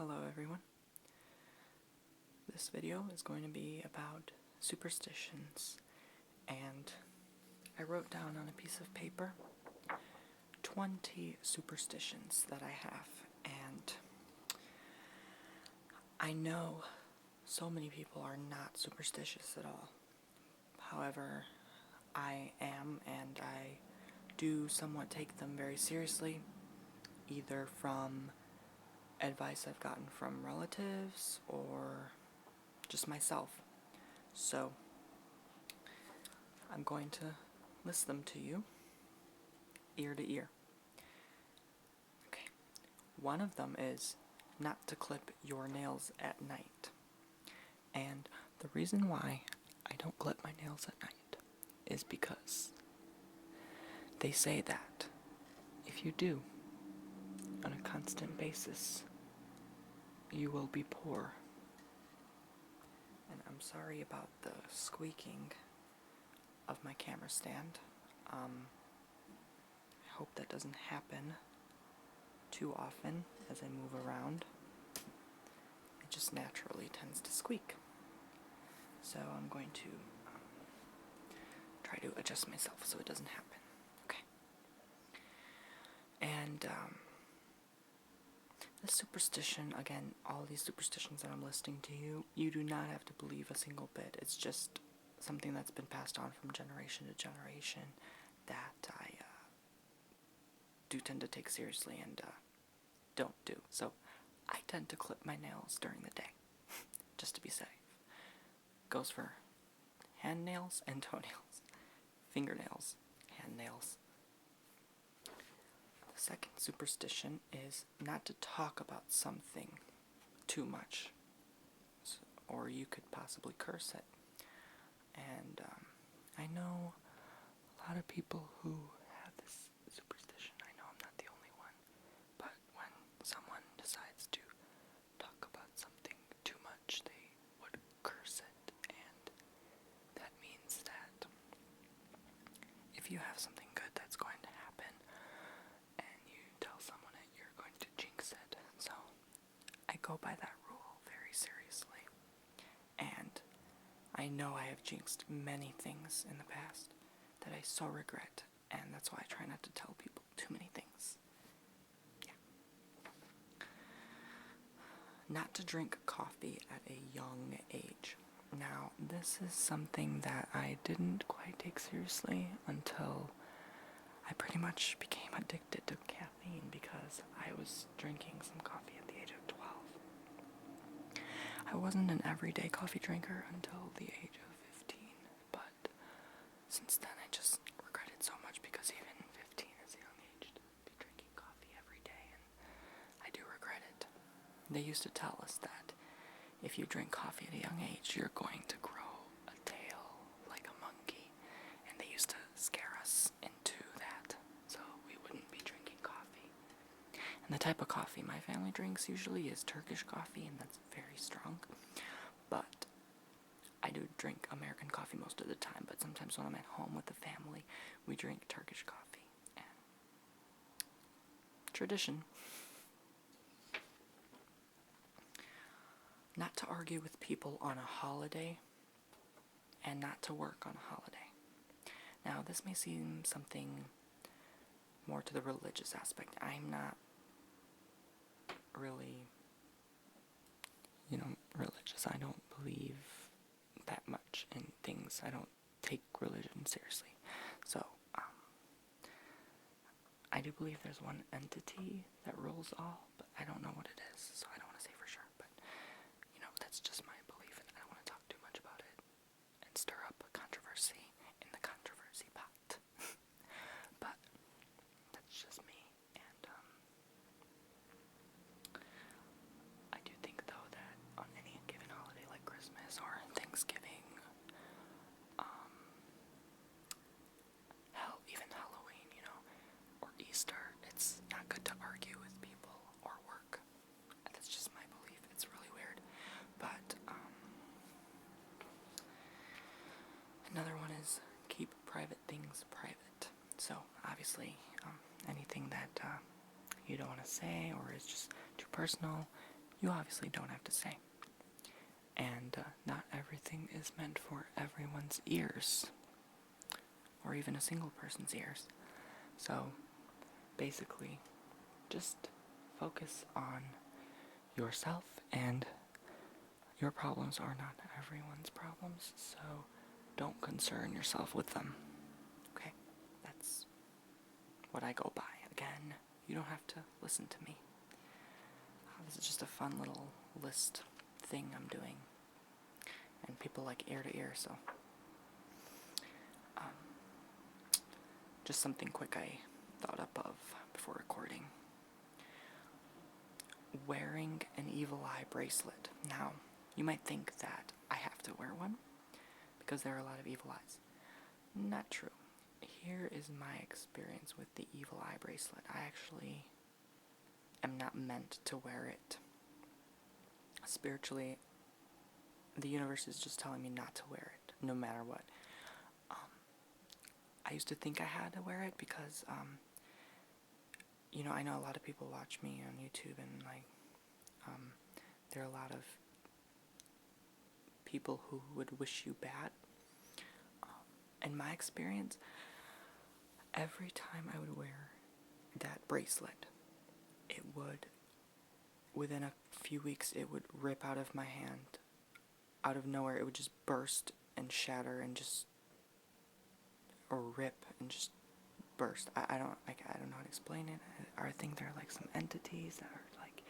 Hello everyone. This video is going to be about superstitions, and I wrote down on a piece of paper 20 superstitions that I have, and I know so many people are not superstitious at all. However, I am, and I do somewhat take them very seriously, either from advice I've gotten from relatives or just myself. So I'm going to list them to you ear to ear. Okay. One of them is not to clip your nails at night. And the reason why I don't clip my nails at night is because they say that if you do on a constant basis, you will be poor. And I'm sorry about the squeaking of my camera stand. I hope that doesn't happen too often as I move around. It just naturally tends to squeak. So I'm going to try to adjust myself so it doesn't happen. Okay. And this superstition, again, all these superstitions that I'm listing to you, you do not have to believe a single bit. It's just something that's been passed on from generation to generation that I do tend to take seriously and don't do. So I tend to clip my nails during the day, just to be safe. Goes for hand nails and toenails, fingernails, hand nails. The second superstition is not to talk about something too much, or you could possibly curse it. And I know a lot of people who have this superstition. I know I'm not the only one, but when someone decides to talk about something too much, they would curse it, and that means that if you have something good that's going to happen and you tell someone it, you're going to jinx it. So I go by that rule very seriously, and I know I have jinxed many things in the past that I so regret, and that's why I try not to tell people too many things. Yeah. Not to drink coffee at a young age. Now, this is something that I didn't quite take seriously until I pretty much became addicted to caffeine because I was drinking some coffee at the age of 12. I wasn't an everyday coffee drinker until the age of 15, but since then I just regret it so much because even 15 is a young age to be drinking coffee every day, and I do regret it. They used to tell us that if you drink coffee at a young age, you're going to grow a tail like a monkey, and they used to scare us into that so we wouldn't be drinking coffee. And the type of coffee my family drinks usually is Turkish coffee, and that's very strong. But I do drink American coffee most of the time, but sometimes when I'm at home with the family, we drink Turkish coffee. And tradition. Not to argue with people on a holiday, and not to work on a holiday. Now, this may seem something more to the religious aspect. I'm not really, religious. I don't believe that much in things. I don't take religion seriously. So, I do believe there's one entity that rules all, but I don't know what it is, so I don't want to say for sure. But, that's just my belief, and I don't want to talk too much about it and stir up a controversy in the controversy pot. But that's just me, and I do think, though, that on any given holiday like Christmas or Thanksgiving, even Halloween, or Easter, it's not good to argue with people or work. That's just my belief. It's really weird. But another one is keep private things private. So obviously, anything that you don't want to say or is just too personal, you obviously don't have to say. And not everything is meant for everyone's ears, or even a single person's ears. So, basically, just focus on yourself, and your problems are not everyone's problems, so don't concern yourself with them. Okay? That's what I go by. Again, you don't have to listen to me. This is just a fun little list thing I'm doing. And people like ear to ear, so. Just something quick I thought up of before recording. Wearing an evil eye bracelet. Now, you might think that I have to wear one because there are a lot of evil eyes. Not true. Here is my experience with the evil eye bracelet. I actually am not meant to wear it. Spiritually, the universe is just telling me not to wear it, no matter what. I used to think I had to wear it because, I know a lot of people watch me on YouTube, and, there are a lot of people who would wish you bad. In my experience, every time I would wear that bracelet, it would, within a few weeks, it would rip out of my hand. Out of nowhere, it would just burst and shatter and just, or rip and just burst. I don't know how to explain it. I think there are like some entities that are like,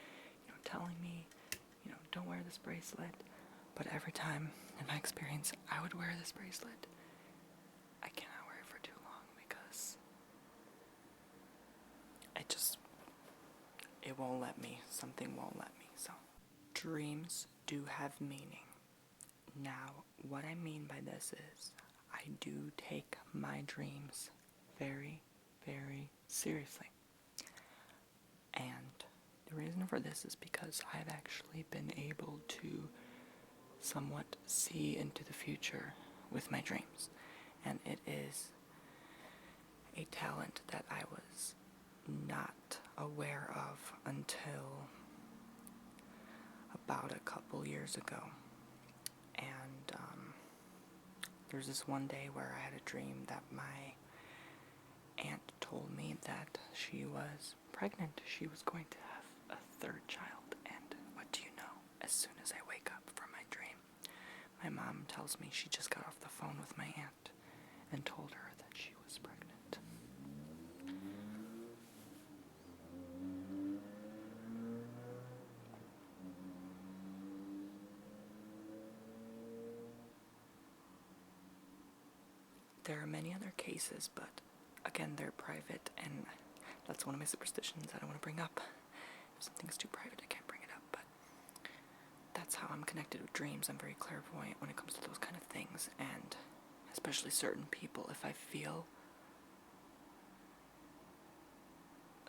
telling me, don't wear this bracelet. But every time, in my experience, I would wear this bracelet. I cannot wear it for too long because it won't let me. Something won't let me. So, dreams do have meaning. Now, what I mean by this is, I do take my dreams very, very seriously. And the reason for this is because I've actually been able to somewhat see into the future with my dreams. And it is a talent that I was not aware of until about a couple years ago. And there's this one day where I had a dream that my aunt told me that she was pregnant. She was going to have a third child. And what do you know? As soon as I wake up from my dream, my mom tells me she just got off the phone with my aunt and told her that she was pregnant. There are many other cases, but again, they're private, and that's one of my superstitions I don't want to bring up. If something's too private, I can't bring it up, but that's how I'm connected with dreams. I'm very clairvoyant when it comes to those kind of things, and especially certain people. If I feel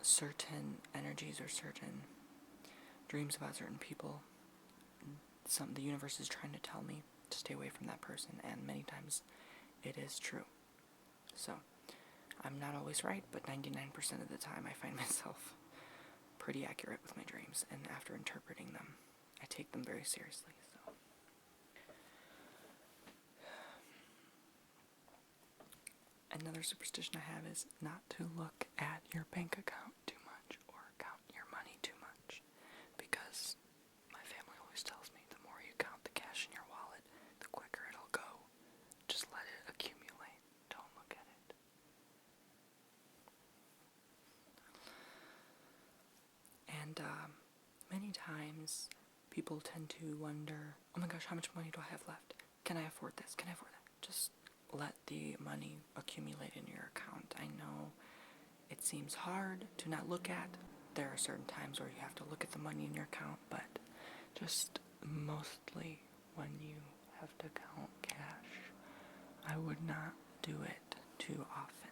certain energies or certain dreams about certain people, the universe is trying to tell me to stay away from that person, and many times it is true. So, I'm not always right, but 99% of the time I find myself pretty accurate with my dreams, and after interpreting them, I take them very seriously. So, another superstition I have is not to look at your bank account too much or count your money too much, because my family always tells me the more you count the cash in your wallet, the quicker it'll go. Just let it accumulate. Don't look at it. And many times people tend to wonder, oh my gosh, how much money do I have left? Can I afford this? Can I afford that? Just let the money accumulate in your account. I know it seems hard to not look at. There are certain times where you have to look at the money in your account, but just mostly when you have to count cash, I would not do it too often.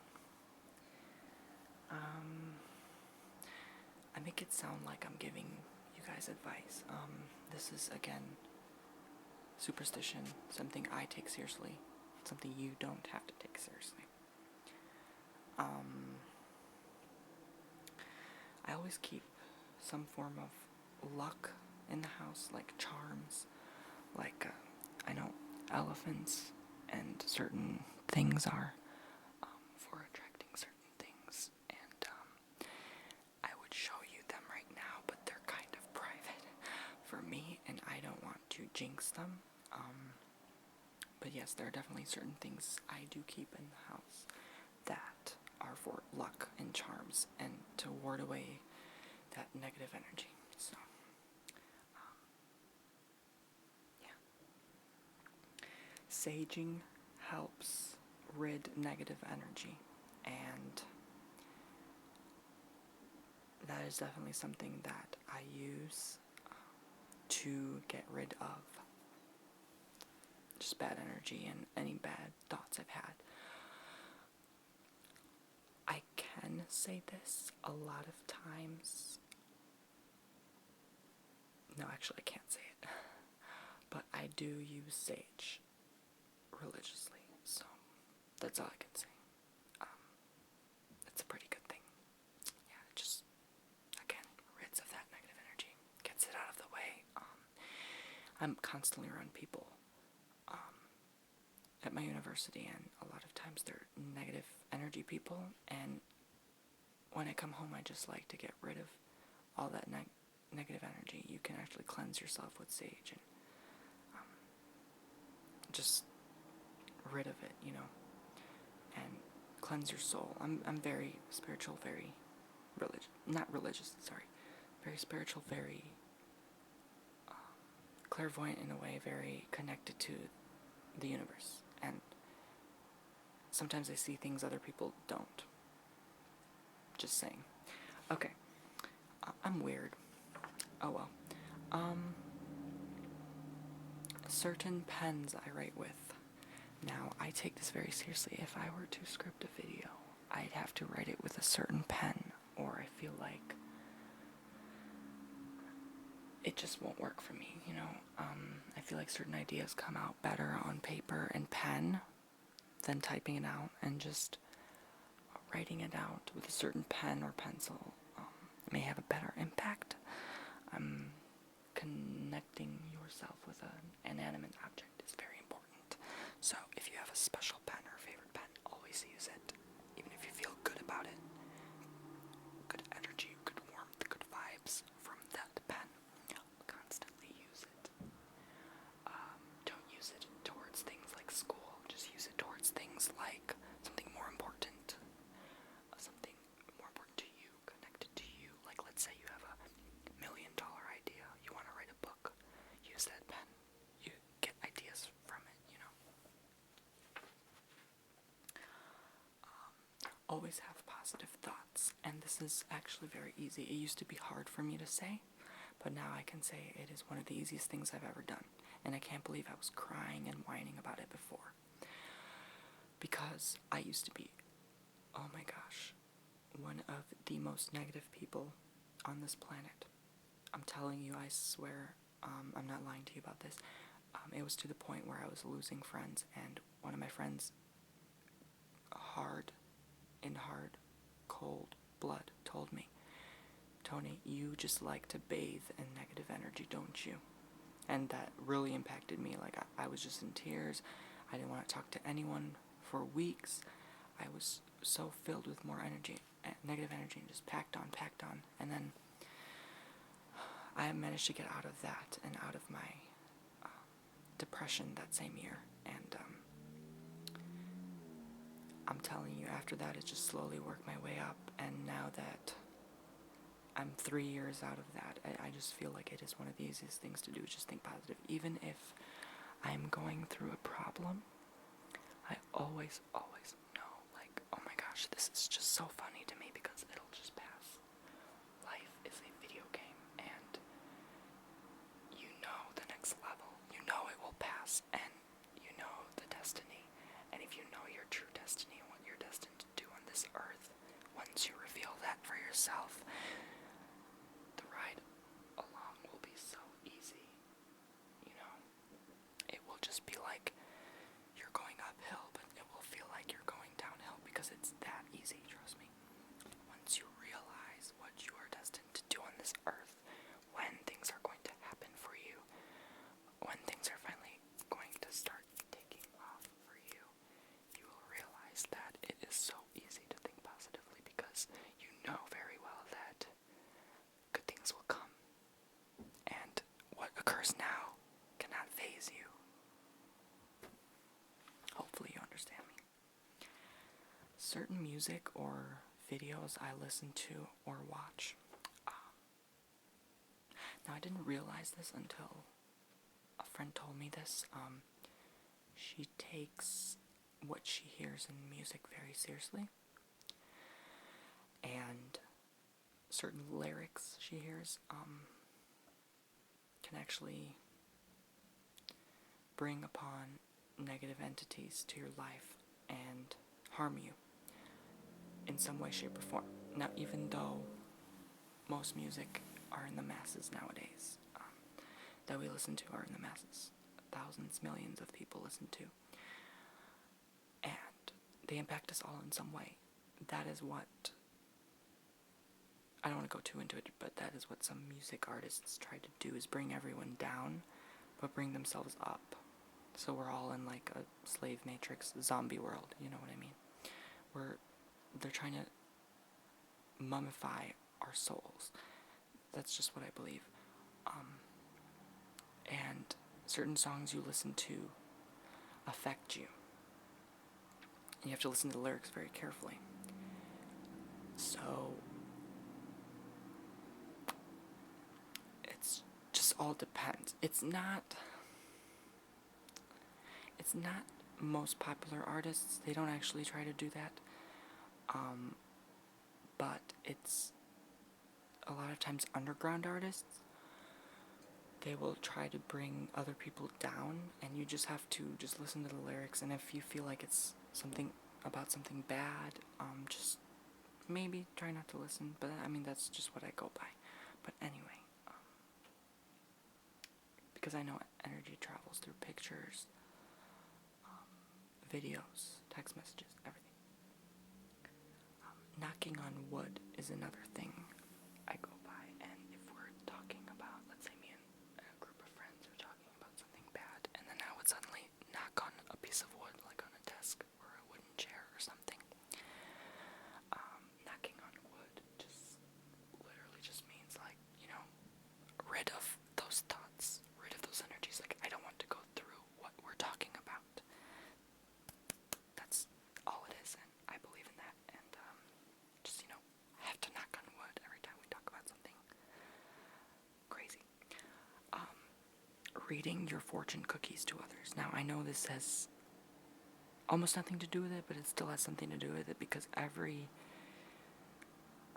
I make it sound like I'm giving you guys advice. This is, again, superstition, something I take seriously, something you don't have to take seriously. I always keep some form of luck in the house, like charms, like I know elephants and certain things are for attracting certain things, and I would show you them right now, but they're kind of private for me, and I don't want to jinx them. But yes, there are definitely certain things I do keep in the house that are for luck and charms and to ward away that negative energy. So, yeah. Saging helps rid negative energy, and that is definitely something that I use to get rid of just bad energy and any bad thoughts I've had. I can say this a lot of times. No, actually, I can't say it. But I do use sage religiously, so that's all I can say. It's a pretty good thing. Yeah, it just, again, rids of that negative energy, gets it out of the way. I'm constantly around people at my university, and a lot of times they're negative energy people, and when I come home, I just like to get rid of all that negative energy. You can actually cleanse yourself with sage and just rid of it, and cleanse your soul. I'm very spiritual, very very spiritual, very clairvoyant in a way, very connected to the universe, and sometimes I see things other people don't. Just saying. Okay, I'm weird. Oh well. Certain pens I write with. Now, I take this very seriously. If I were to script a video, I'd have to write it with a certain pen, or I feel like it just won't work for me, I feel like certain ideas come out better on paper and pen than typing it out, and just writing it out with a certain pen or pencil may have a better impact. Connecting yourself with an inanimate object is very important. So if you have a special pen or favorite pen, always use it, even if you feel good about it. Good energy, good warmth, good vibes from that pen. Constantly use it. Don't use it towards things like school. Just use it towards things like something more important. Something more important to you, connected to you. Like, let's say you have a $1 million idea. You want to write a book. Use that pen. You get ideas from it, Always have positive thoughts. And this is actually very easy. It used to be hard for me to say, but now I can say it is one of the easiest things I've ever done. And I can't believe I was crying and whining about it before. Because I used to be, oh my gosh, one of the most negative people on this planet. I'm telling you, I swear, I'm not lying to you about this. It was to the point where I was losing friends, and one of my friends, cold blood, told me, Tony, you just like to bathe in negative energy, don't you? And that really impacted me. Like, I was just in tears. I didn't want to talk to anyone for weeks. I was so filled with more energy, negative energy, and just packed on. And then I managed to get out of that and out of my depression that same year. And I'm telling you, after that, it just slowly worked my way up. And now that I'm 3 years out of that, I just feel like it is one of the easiest things to do, just think positive. Even if I'm going through a problem, I always know, like, oh my gosh, this is just so funny to me because it'll just pass. Life is a video game, and you know the next level. You know it will pass, and you know the destiny. And if you know your true destiny and what you're destined to do on this earth, once you reveal that for yourself, the ride along will be so easy. It will just be like you're going uphill, but it will feel like you're going downhill because it's that easy, trust me. Once you realize what you are destined to do on this earth, when things are going to happen occurs now cannot faze you. Hopefully you understand me. Certain music or videos I listen to or watch. Now I didn't realize this until a friend told me this. She takes what she hears in music very seriously. And certain lyrics she hears can actually bring upon negative entities to your life and harm you in some way, shape, or form. Now, even though most music are in the masses nowadays, that we listen to are in the masses, thousands, millions of people listen to, and they impact us all in some way. That is what, I don't want to go too into it, but that is what some music artists try to do, is bring everyone down, but bring themselves up. So we're all in like a slave matrix, zombie world, you know what I mean? They're trying to mummify our souls. That's just what I believe. And certain songs you listen to affect you. And you have to listen to the lyrics very carefully. So it's just all depends. It's not most popular artists. They don't actually try to do that. But it's a lot of times underground artists. They will try to bring other people down, and you just have to just listen to the lyrics. And if you feel like it's something about something bad, just maybe try not to listen. But I mean, that's just what I go by. But anyway, because I know energy travels through pictures, videos, text messages, everything. Knocking on wood is another thing I go by, and if we're talking about, let's say me and a group of friends are talking about something bad, and then I would suddenly knock on a piece of wood, like on a desk or a wooden chair or something. Knocking on wood just literally just means, like, rid of those thoughts, rid of those energies. Like, I don't want to go through what we're talking about. That's all it is, and I believe in that. And just, have to knock on wood every time we talk about something crazy. Reading your fortune cookies to others. Now, I know this has almost nothing to do with it, but it still has something to do with it, because every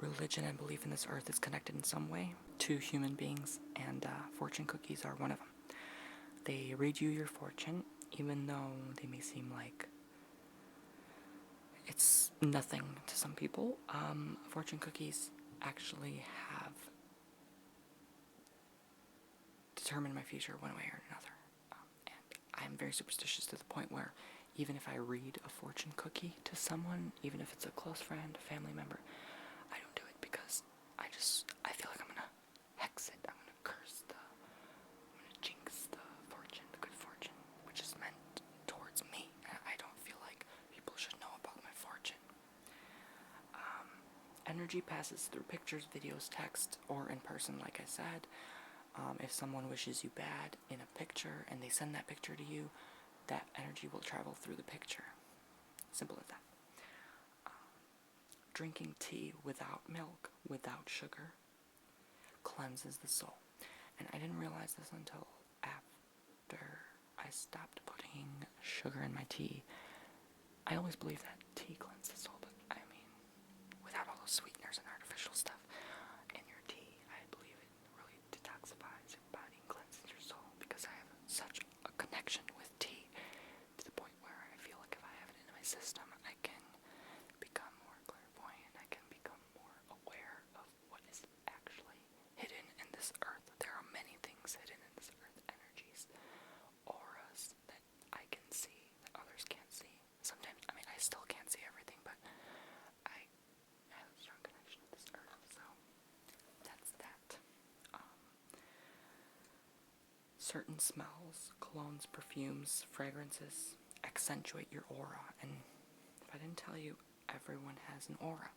religion and belief in this earth is connected in some way to human beings, and fortune cookies are one of them. They read you your fortune, even though they may seem like it's nothing to some people. Fortune cookies actually have determined my future one way or another. And I'm very superstitious to the point where even if I read a fortune cookie to someone, even if it's a close friend, a family member, I don't do it, because I feel like I'm gonna hex it. I'm gonna I'm gonna jinx the fortune, the good fortune, which is meant towards me. I don't feel like people should know about my fortune. Energy passes through pictures, videos, text, or in person, like I said. If someone wishes you bad in a picture and they send that picture to you, that energy will travel through the picture. Simple as that. Drinking tea without milk, without sugar, cleanses the soul. And I didn't realize this until after I stopped putting sugar in my tea. I always believed that tea cleansed the soul, but I mean, without all those sweeteners and artificial stuff in your tea, I believe it really detoxifies your body and cleanses your soul, because I have such a connection with tea to the point where I feel like if I have it in my system, I can become more clairvoyant. I can become more aware of what is actually hidden in this earth. There are many things hidden in this earth, energies, auras that I can see that others can't see. Sometimes, I mean, I still can't see everything, but I have a strong connection with this earth, so that's that. Certain smells, colognes, perfumes, fragrances accentuate your aura, and if I didn't tell you, everyone has an aura,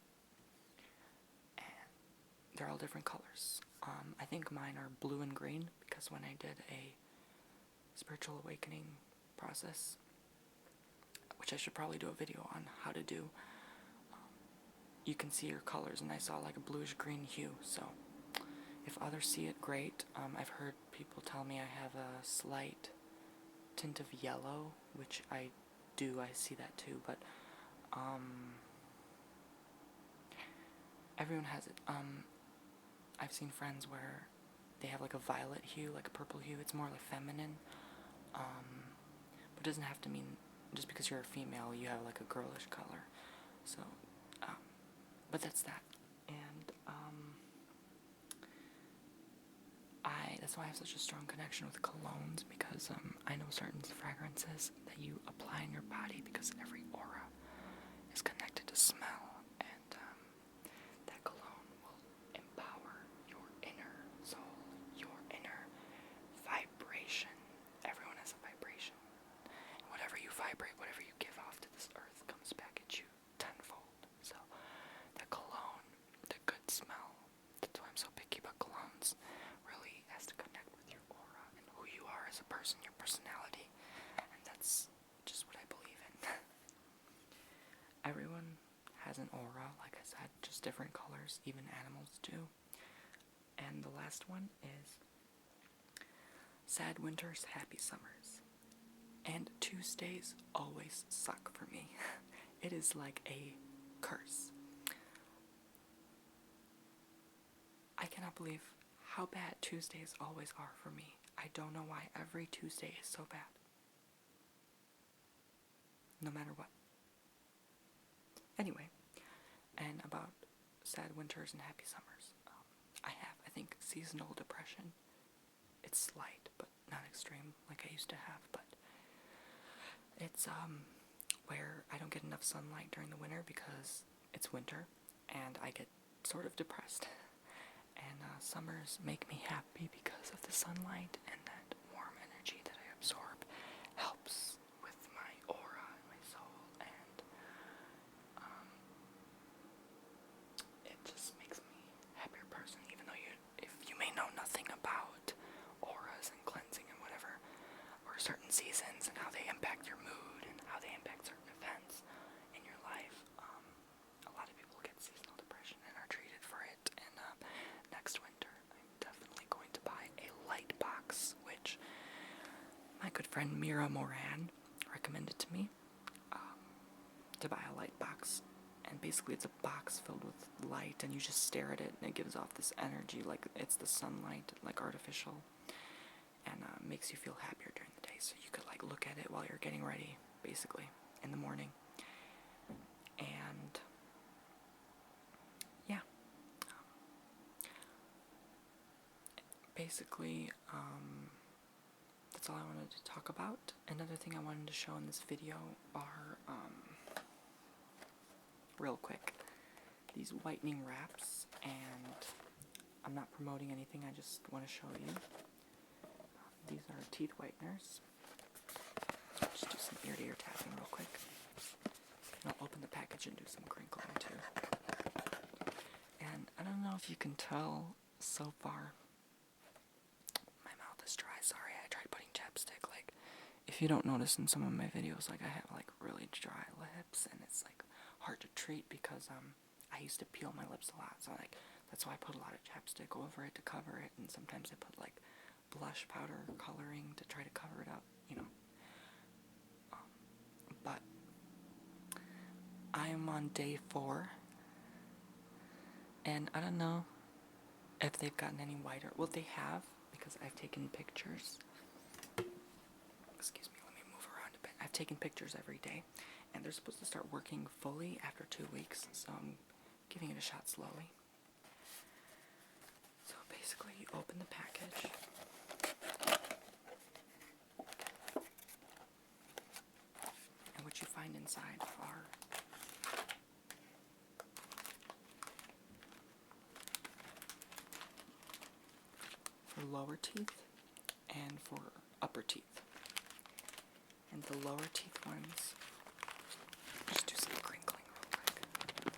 and they're all different colors. I think mine are blue and green, because because when I did a spiritual awakening process, which I should probably do a video on how to do, you can see your colors, and I saw like a bluish green hue. So if others see it, great. I've heard people tell me I have a slight tint of yellow, which I do. I see that too, but everyone has it. I've seen friends where they have like a violet hue, like a purple hue. It's more like feminine, but it doesn't have to mean just because you're a female you have like a girlish color. So but that's that. And that's why I have such a strong connection with colognes, because I know certain fragrances that you apply in your body, because every aura is connected to smell, and that cologne will empower your inner soul, your inner vibration. Everyone has a vibration. And whatever you vibrate, whatever you give off to this earth comes back at you tenfold. So the cologne, the good smell, that's why I'm so picky about colognes, really has to connect with your aura and who you are as a person, your personality, and that's just what I believe in. Everyone has an aura, like I said, just different colors, even animals do. And the last one is sad winters, happy summers. And Tuesdays always suck for me. It is like a curse. I cannot believe how bad Tuesdays always are for me. I don't know why every Tuesday is so bad. No matter what. Anyway, and about sad winters and happy summers. I think, seasonal depression. It's slight, but not extreme like I used to have, but it's where I don't get enough sunlight during the winter because it's winter, and I get sort of depressed. And summers make me happy because of the sunlight, and that warm energy that I absorb helps with my aura and my soul, and it just makes me a happier person, even though if you may know nothing about auras and cleansing and whatever, or certain seasons and how they impact your mood and how they impact certain events in your life. A lot of people get seasonal depression and are treated for it, and next winter I'm definitely going to buy a light box, which my good friend Mira Moran recommended to me, to buy a light box. And basically it's a box filled with light, and you just stare at it, and it gives off this energy like it's the sunlight, like artificial, and makes you feel happier during the day. So you could like look at it while you're getting ready, basically, in the morning. And yeah, basically that's all I wanted to talk about. Another thing I wanted to show in this video are real quick, these whitening wraps, and I'm not promoting anything, I just want to show you. These are teeth whiteners. Just do some ear-to-ear tapping real quick. And I'll open the package and do some crinkling too. And I don't know if you can tell so far, my mouth is dry, sorry, I tried putting chapstick. Like, if you don't notice in some of my videos, like I have like really dry lips, and it's like hard to treat because I used to peel my lips a lot, so like that's why I put a lot of chapstick over it to cover it, and sometimes I put like blush powder coloring to try to cover it up, you know. But I am on day 4, and I don't know if they've gotten any whiter. Well, they have, because I've taken pictures. Excuse me, let me move around a bit. I've taken pictures every day, and they're supposed to start working fully after 2 weeks, so I'm giving it a shot slowly. So basically, you open the package, and what you find inside are for lower teeth and for upper teeth. And the lower teeth ones, just do some crinkling real quick.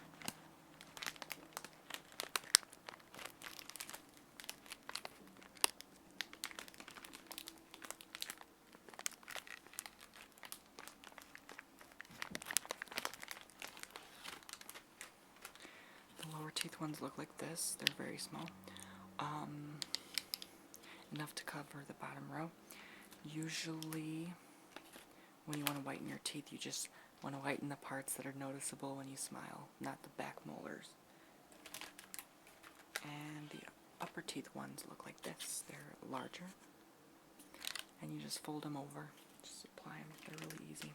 these ones look like this. They're very small. Enough to cover the bottom row. Usually, when you want to whiten your teeth, you just want to whiten the parts that are noticeable when you smile, not the back molars. And the upper teeth ones look like this. They're larger. And you just fold them over. Just apply them. They're really easy.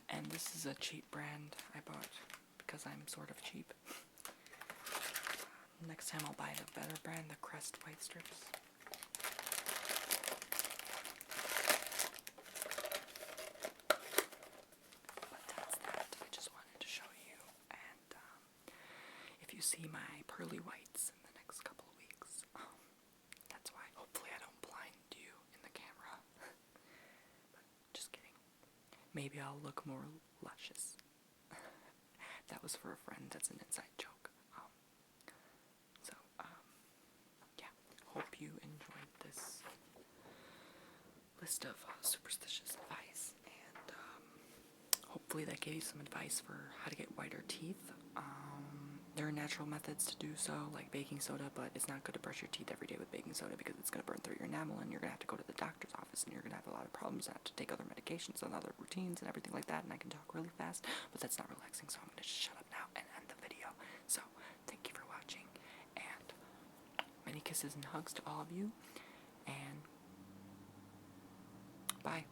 And this is a cheap brand I bought because I'm sort of cheap. Next time I'll buy the better brand, the Crest White Strips. But that's that. I just wanted to show you. And if you see my pearly whites in the next couple of weeks, that's why. Hopefully I don't blind you in the camera. But just kidding. Maybe I'll look more luscious. That was for a friend. That's an inside joke. Yeah. Hope you enjoyed this list of superstitious advice, and hopefully that gave you some advice for how to get whiter teeth. There are natural methods to do so, like baking soda, but it's not good to brush your teeth every day with baking soda because it's going to burn through your enamel, and you're going to have to go to the doctor's office, and you're going to have a lot of problems and have to take other medications and other routines and everything like that, and I can talk really fast, but that's not relaxing, so I'm going to shut up now and end the video. So, thank you for watching, and many kisses and hugs to all of you, and bye.